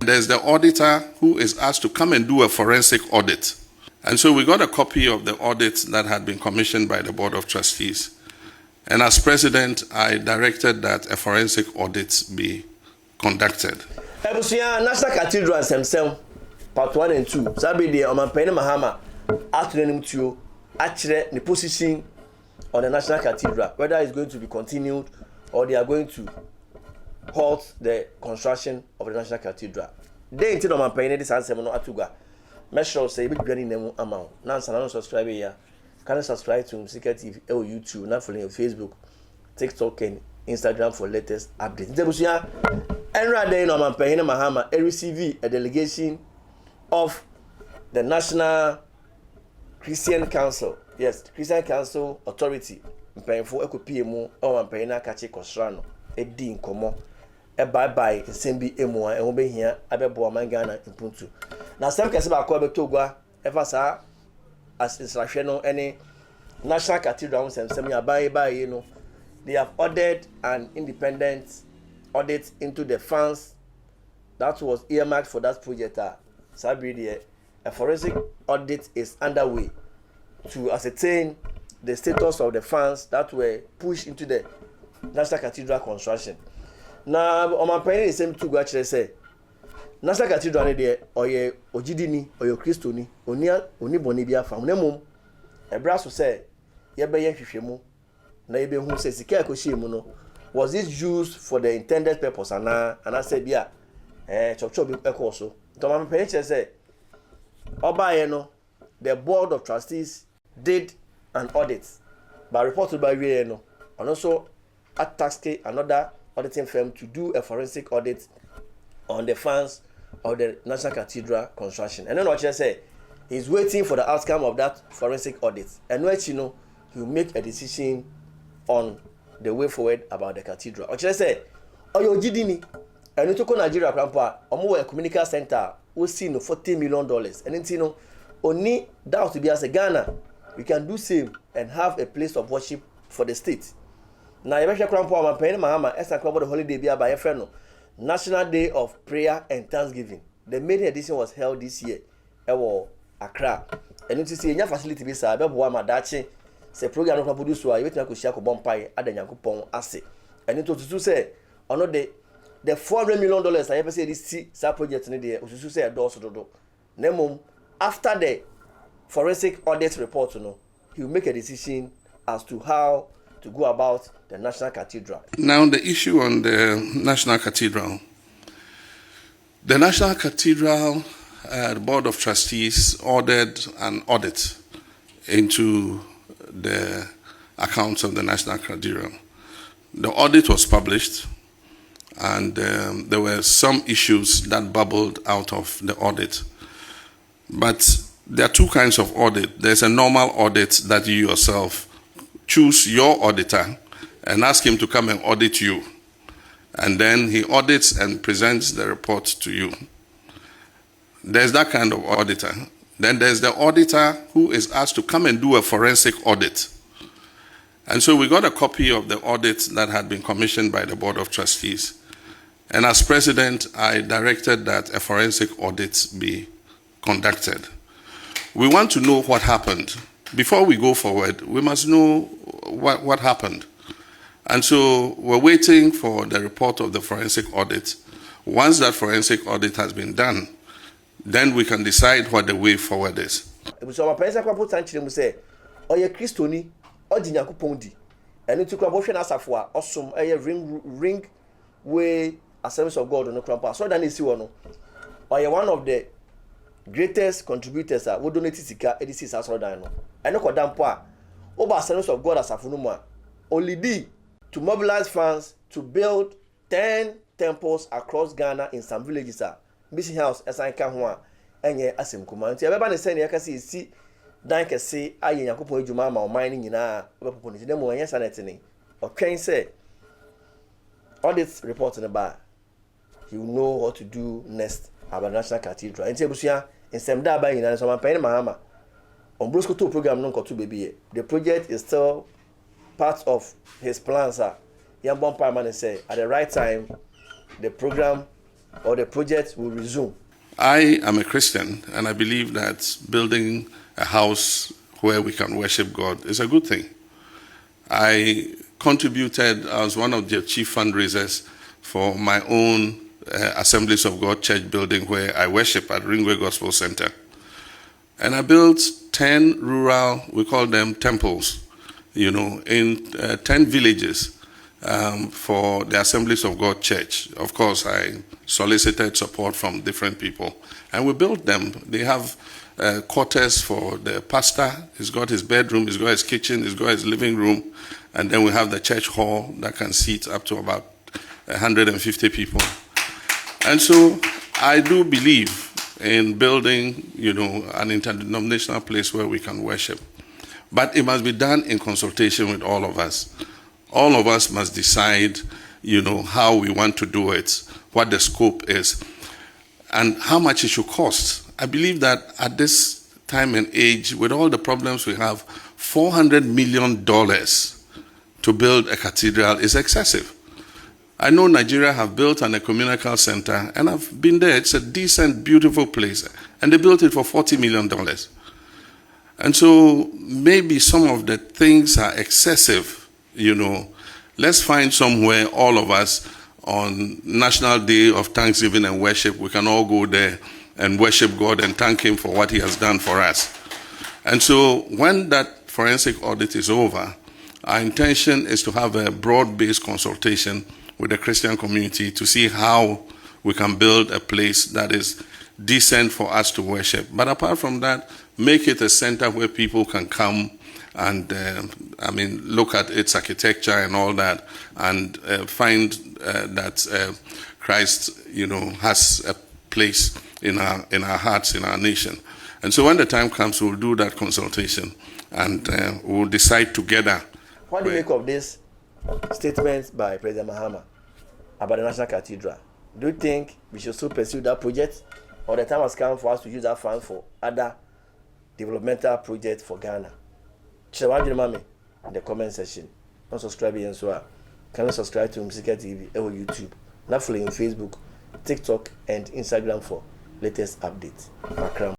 There's the auditor who is asked to come and do a forensic audit. And so we got a copy of the audit that had been commissioned by the Board of Trustees. And as president, I directed that a forensic audit be conducted. National Cathedral, part 1 and 2. Sabi the Omanpene Mahama afternoon to actually the position on the National Cathedral, whether it's going to be continued or they are going to halt the construction of the National Cathedral. They intend Omanpene this answer no atuga. Make sure say be granny name amount. Now subscribe here. Can you subscribe to Musica TV or YouTube, not following Facebook, TikTok and Instagram for latest updates. Debusia Enra Day no Omanpene Mahama receive a delegation of the National Christian Council. Yes, Christian Council Authority. Mpanyinfo ekopie mu Omanpene na kache kosrano edi nkomo bye nsembi emu a ehun behia abebo amangana impuntu. Na sem kese ba ko betogwa efa sa asrahwe no ene National Cathedral sem ya bye no. They have ordered an independent audit into the funds that was earmarked for that project. A forensic audit is underway to ascertain the status of the funds that were pushed into the National Cathedral construction. Now, Omanpene is saying to go actually say, National Cathedral there, or ye Ojidini, or your Christoni, oni bonibia fam. Nemum, a brass will say, Yebe Yankimu, Nabe who says, Sikakoshi was this used for the intended purpose? And I said, yeah, Chochobi Ekoso. Omanpene say, Obayeno, the Board of Trustees did an audit, but reported by Rieno, and also asked another auditing firm to do a forensic audit on the funds of the National Cathedral construction. And then what you say, he's waiting for the outcome of that forensic audit. And when he'll make a decision on the way forward about the cathedral. What you say, your GDNI, and you took on Nigeria, Grandpa, or a communication center. We see no $40 million, and then you know, only that to be as a Ghana, we can do same and have a place of worship for the state. Now, you mentioned Omanpene Mahama, as a the holiday be by a friend, National Day of Prayer and Thanksgiving. The main edition was held this year at Accra, and you see a facility be said, Madachi, say program of produce why you can share Bompai at the Yankupon Assay, and it was to say, on the $400 million I ever say this project in the we say a door to do. Nemum after the forensic audit report, he will make a decision as to how to go about the National Cathedral. Now the issue on the National Cathedral. The National Cathedral Board of Trustees ordered an audit into the accounts of the National Cathedral. The audit was published. And there were some issues that bubbled out of the audit. But there are two kinds of audit. There's a normal audit that you yourself choose your auditor and ask him to come and audit you. And then he audits and presents the report to you. There's that kind of auditor. Then there's the auditor who is asked to come and do a forensic audit. And so we got a copy of the audit that had been commissioned by the Board of Trustees. And as president, I directed that a forensic audit be conducted. We want to know what happened. Before we go forward, we must know what happened. And so we're waiting for the report of the forensic audit. Once that forensic audit has been done, then we can decide what the way forward is. So my parents are saying, say, "Oh, you Christoni, oh, di Nyankopon and it took a motion as a awesome ring way." Assemblies of God on the Crampa. So then you see one. Or you're one of the greatest contributors who donated Sika edisi Sasrodano. I know Kodampa. Over Assemblies of God as a Funuma. Only D to mobilize funds to build 10 temples across Ghana in some villages. Mission House, as I can one, and ye Asim Command. Everybody saying, I can see, Danke say, I Yakupo Jumama or mining in our weapon. Them or yes, and or can say, all this report in the bar. He will know what to do next about National Cathedral. And Tebusia, in Semda by in some Omanpene Mahama. On Brusco 2 program, non to baby. The project is still part of his plans. Young Bon Parman say, at the right time, the program or the project will resume? I am a Christian, and I believe that building a house where we can worship God is a good thing. I contributed as one of the chief fundraisers for my own Assemblies of God church building where I worship at Ringway Gospel Center. And I built 10 rural, we call them temples, in 10 villages for the Assemblies of God church. Of course, I solicited support from different people. And we built them. They have quarters for the pastor. He's got his bedroom, he's got his kitchen, he's got his living room. And then we have the church hall that can seat up to about 150 people. And so I do believe in building, an interdenominational place where we can worship. But it must be done in consultation with all of us. All of us must decide, how we want to do it, what the scope is, and how much it should cost. I believe that at this time and age, with all the problems we have, $400 million to build a cathedral is excessive. I know Nigeria have built an ecumenical center, and I've been there. It's a decent, beautiful place. And they built it for $40 million. And so maybe some of the things are excessive, Let's find somewhere, all of us, on National Day of Thanksgiving and Worship, we can all go there and worship God and thank Him for what He has done for us. And so when that forensic audit is over, our intention is to have a broad-based consultation with the Christian community to see how we can build a place that is decent for us to worship. But apart from that, make it a center where people can come and, look at its architecture and all that, and find that Christ, has a place in our hearts, in our nation. And so when the time comes, we'll do that consultation, and we'll decide together. What do you make of this statement by President Mahama about the National Cathedral? Do you think we should still pursue that project, or the time has come for us to use that fund for other developmental projects for Ghana? Share one in the comment section. Don't subscribe yet, so can you subscribe to Msika TV or YouTube? Not follow on Facebook, TikTok, and Instagram for latest updates. Makram.